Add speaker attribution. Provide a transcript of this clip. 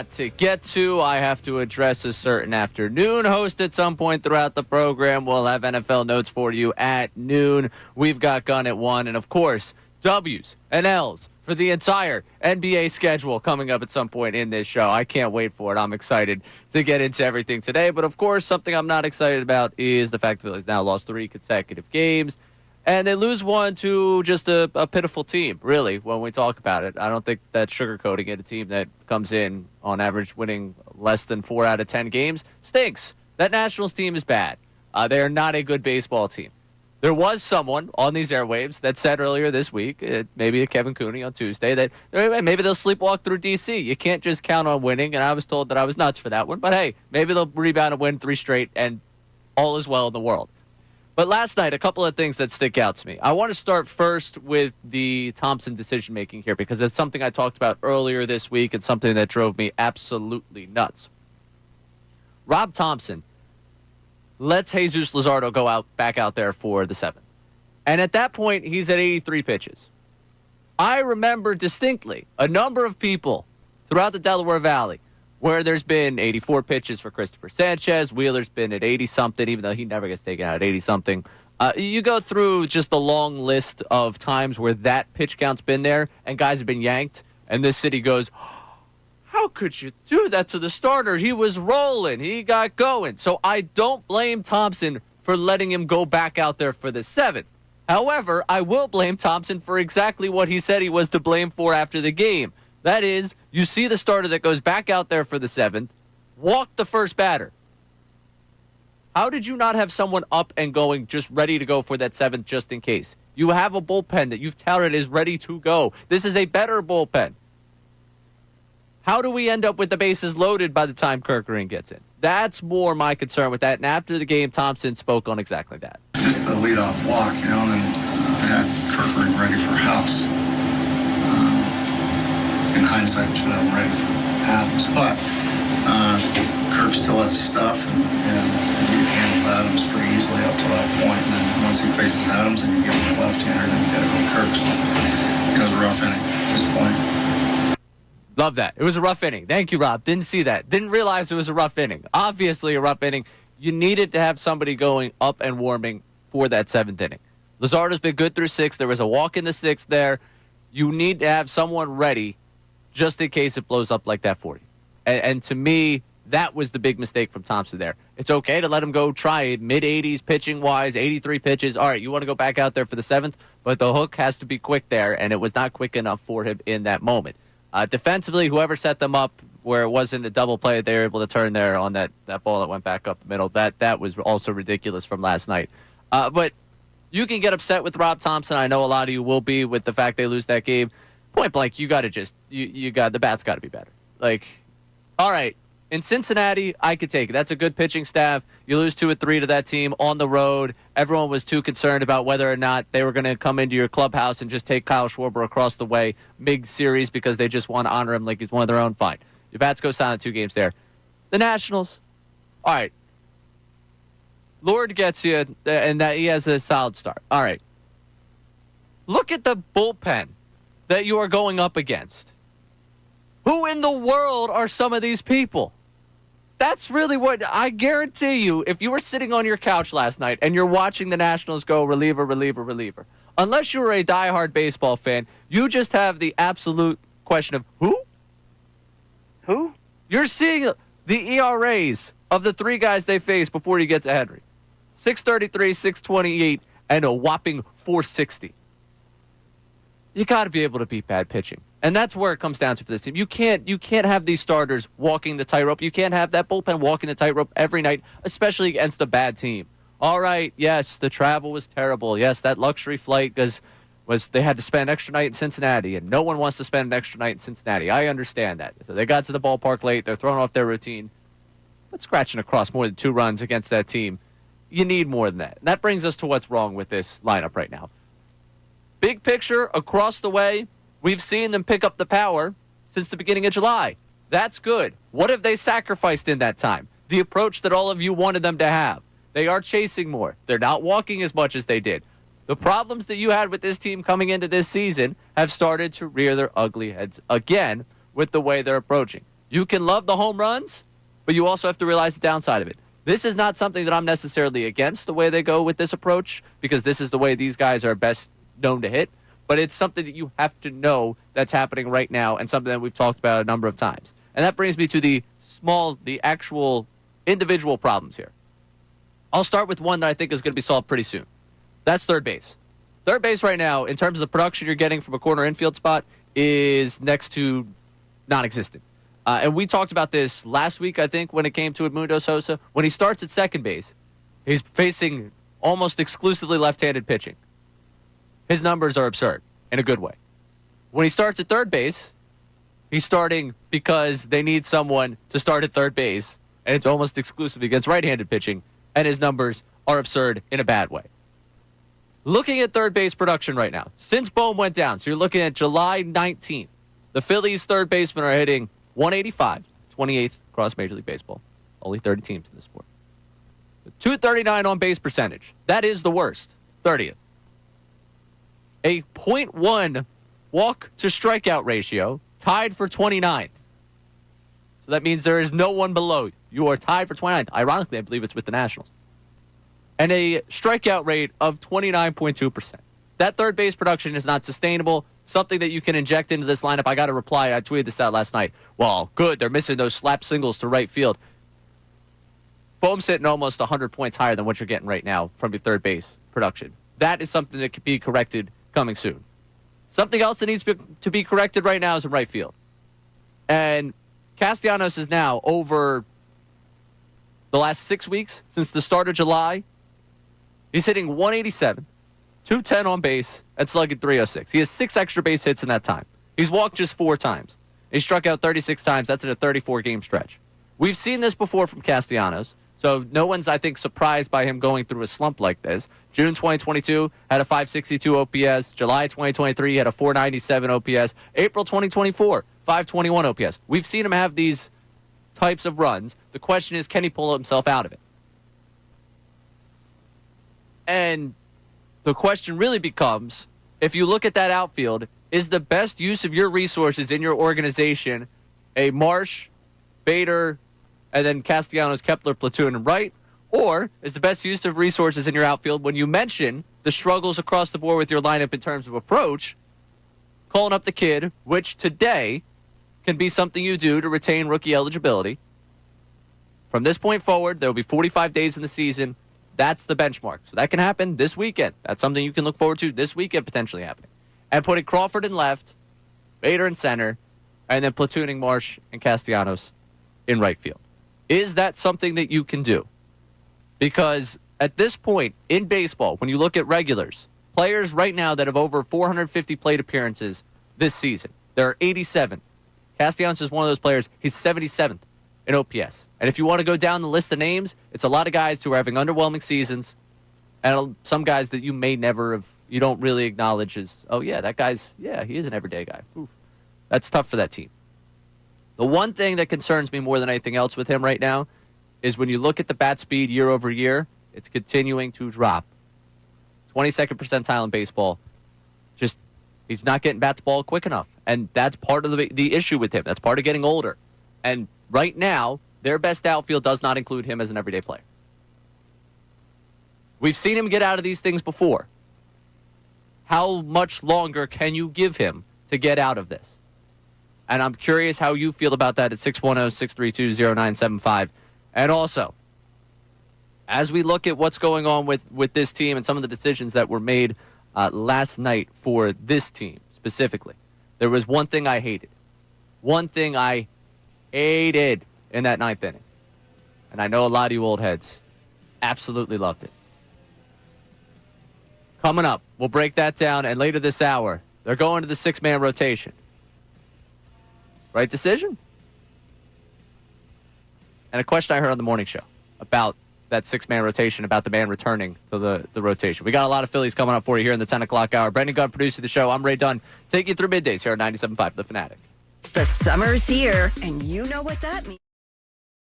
Speaker 1: lot to get to. I have to address a certain afternoon host at some point throughout the program. We'll have NFL notes for you at noon. We've got Gun at 1. And, of course, W's and L's for the entire NBA schedule coming up at some point in this show. I can't wait for it. I'm excited to get into everything today. But, of course, something I'm not excited about is the fact that Phillies now lost 3 consecutive games. And they lose one to just a pitiful team, really, when we talk about it. I don't think that's sugarcoating it. A team that comes in, on average, winning less than 4 out of 10 games stinks. That Nationals team is bad. They are not a good baseball team. There was someone on these airwaves that said earlier this week, maybe a Kevin Cooney on Tuesday, that maybe they'll sleepwalk through D.C. You can't just count on winning, and I was told that I was nuts for that one. But, hey, maybe they'll rebound and win 3 straight, and all is well in the world. But last night, a couple of things that stick out to me. I want to start first with the Thomson decision-making here because it's something I talked about earlier this week and something that drove me absolutely nuts. Rob Thompson lets Jesus Luzardo go back out there for the 7th. And at that point, he's at 83 pitches. I remember distinctly a number of people throughout the Delaware Valley where there's been 84 pitches for Christopher Sanchez. Wheeler's been at 80-something, even though he never gets taken out at 80-something. You go through just a long list of times where that pitch count's been there and guys have been yanked, and this city goes, how could you do that to the starter? He was rolling. He got going. So I don't blame Thomson for letting him go back out there for the 7th. However, I will blame Thomson for exactly what he said he was to blame for after the game. That is, you see the starter that goes back out there for the 7th, walk the first batter. How did you not have someone up and going just ready to go for that 7th just in case? You have a bullpen that you've touted is ready to go. This is a better bullpen. How do we end up with the bases loaded by the time Kerkering gets in? That's more my concern with that. And after the game, Thomson spoke on exactly that.
Speaker 2: Just the leadoff walk, and then I had Kerkering ready for House. In hindsight, should have been ready for Adams. But Kirk still has stuff, and you handle Adams pretty easily up to that point. And then once he faces Adams and you give him a left-hander, then you got to go Kirk. So it was a rough inning at this point.
Speaker 1: Love that. It was a rough inning. Thank you, Rob. Didn't see that. Didn't realize it was a rough inning. Obviously a rough inning. You needed to have somebody going up and warming for that 7th inning. Luzardo's been good through 6. There was a walk in the 6th there. You need to have someone ready just in case it blows up like that for you. And to me, that was the big mistake from Thomson there. It's okay to let him go try it, mid-80s pitching-wise, 83 pitches. All right, you want to go back out there for the 7th, but the hook has to be quick there, and it was not quick enough for him in that moment. Defensively, whoever set them up where it wasn't a double play, they were able to turn there on that ball that went back up the middle. That was also ridiculous from last night. But you can get upset with Rob Thompson. I know a lot of you will be with the fact they lose that game. Point blank, you got to just the bat's got to be better. Like, all right, in Cincinnati, I could take it. That's a good pitching staff. You lose 2 or 3 to that team on the road. Everyone was too concerned about whether or not they were going to come into your clubhouse and just take Kyle Schwarber across the way mid-series because they just want to honor him like he's one of their own. Fine. Your bats go silent 2 games there. The Nationals, all right. Lord gets you, and that he has a solid start. All right. Look at the bullpen that you are going up against. Who in the world are some of these people? That's really what I guarantee you. If you were sitting on your couch last night and you're watching the Nationals go reliever, unless you're a diehard baseball fan, you just have the absolute question of who?
Speaker 3: Who?
Speaker 1: You're seeing the ERAs of the 3 guys they face before you get to Henry. 633, 628, and a whopping 460. You got to be able to beat bad pitching. And that's where it comes down to for this team. You can't have these starters walking the tightrope. You can't have that bullpen walking the tightrope every night, especially against a bad team. All right, yes, the travel was terrible. Yes, that luxury flight was they had to spend an extra night in Cincinnati, and no one wants to spend an extra night in Cincinnati. I understand that. So they got to the ballpark late. They're throwing off their routine. But scratching across more than 2 runs against that team, you need more than that. And that brings us to what's wrong with this lineup right now. Big picture, across the way, we've seen them pick up the power since the beginning of July. That's good. What have they sacrificed in that time? The approach that all of you wanted them to have. They are chasing more. They're not walking as much as they did. The problems that you had with this team coming into this season have started to rear their ugly heads again with the way they're approaching. You can love the home runs, but you also have to realize the downside of it. This is not something that I'm necessarily against the way they go with this approach, because this is the way these guys are best known to hit. But it's something that you have to know that's happening right now, and something that we've talked about a number of times. And that brings me to the actual individual problems here. I'll start with one that I think is going to be solved pretty soon. That's third base. Third base right now, in terms of the production you're getting from a corner infield spot, is next to non-existent. And we talked about this last week, I think, when it came to Edmundo Sosa. When he starts at second base, he's facing almost exclusively left-handed pitching. His numbers are absurd in a good way. When he starts at third base, he's starting because they need someone to start at third base, and it's almost exclusively against right-handed pitching, and his numbers are absurd in a bad way. Looking at third base production right now, since Bohm went down, so you're looking at July 19th, the Phillies' third basemen are hitting 185, 28th across Major League Baseball. Only 30 teams in this sport. 239 on base percentage. That is the worst. 30th. A .1 walk to strikeout ratio, tied for 29th. So that means there is no one below you. You are tied for 29th. Ironically, I believe it's with the Nationals. And a strikeout rate of 29.2%. That third base production is not sustainable. Something that you can inject into this lineup. I got a reply. I tweeted this out last night. Well, good. They're missing those slap singles to right field. Bohm's hitting almost 100 points higher than what you're getting right now from your third base production. That is something that could be corrected coming soon. Something else that needs to be corrected right now is in right field. And Castellanos is now, over the last 6 weeks, since the start of July, he's hitting 187, 210 on base, and slugging .306. He has 6 extra base hits in that time. He's walked just 4 times. He struck out 36 times. That's in a 34-game stretch. We've seen this before from Castellanos, so no one's, I think, surprised by him going through a slump like this. June 2022 had a 562 OPS. July 2023 had a 497 OPS. April 2024, 521 OPS. We've seen him have these types of runs. The question is, can he pull himself out of it? And the question really becomes, if you look at that outfield, is the best use of your resources in your organization a Marsh, Bader, and then Castellanos, Kepler, platoon, and right? Or is the best use of resources in your outfield, when you mention the struggles across the board with your lineup in terms of approach, calling up the kid, which today can be something you do to retain rookie eligibility. From this point forward, there will be 45 days in the season. That's the benchmark. So that can happen this weekend. That's something you can look forward to this weekend potentially happening. And putting Crawford in left, Bader in center, and then platooning Marsh and Castellanos in right field. Is that something that you can do? Because at this point in baseball, when you look at regulars, players right now that have over 450 plate appearances this season, there are 87. Castellanos is one of those players. He's 77th in OPS. And if you want to go down the list of names, it's a lot of guys who are having underwhelming seasons, and some guys that you may never have, you don't really acknowledge as, oh yeah, that guy's, yeah, he is an everyday guy. Oof. That's tough for that team. The one thing that concerns me more than anything else with him right now is when you look at the bat speed year over year, it's continuing to drop. 22nd percentile in baseball. Just, he's not getting bat to ball quick enough. And that's part of the issue with him. That's part of getting older. And right now, their best outfield does not include him as an everyday player. We've seen him get out of these things before. How much longer can you give him to get out of this? And I'm curious how you feel about that at 610-632-0975. And also, as we look at what's going on with this team and some of the decisions that were made last night for this team specifically, there was one thing I hated. One thing I hated in that ninth inning. And I know a lot of you old heads absolutely loved it. Coming up, we'll break that down. And later this hour, they're going to the 6-man rotation. Right decision? And a question I heard on the morning show about that 6-man rotation, about the man returning to the rotation. We got a lot of Phillies coming up for you here in the 10 o'clock hour. Brendan Gunn producing the show. I'm Ray Dunn. Take you through middays here on 97.5 The Fanatic.
Speaker 4: The summer's here, and you know what that means.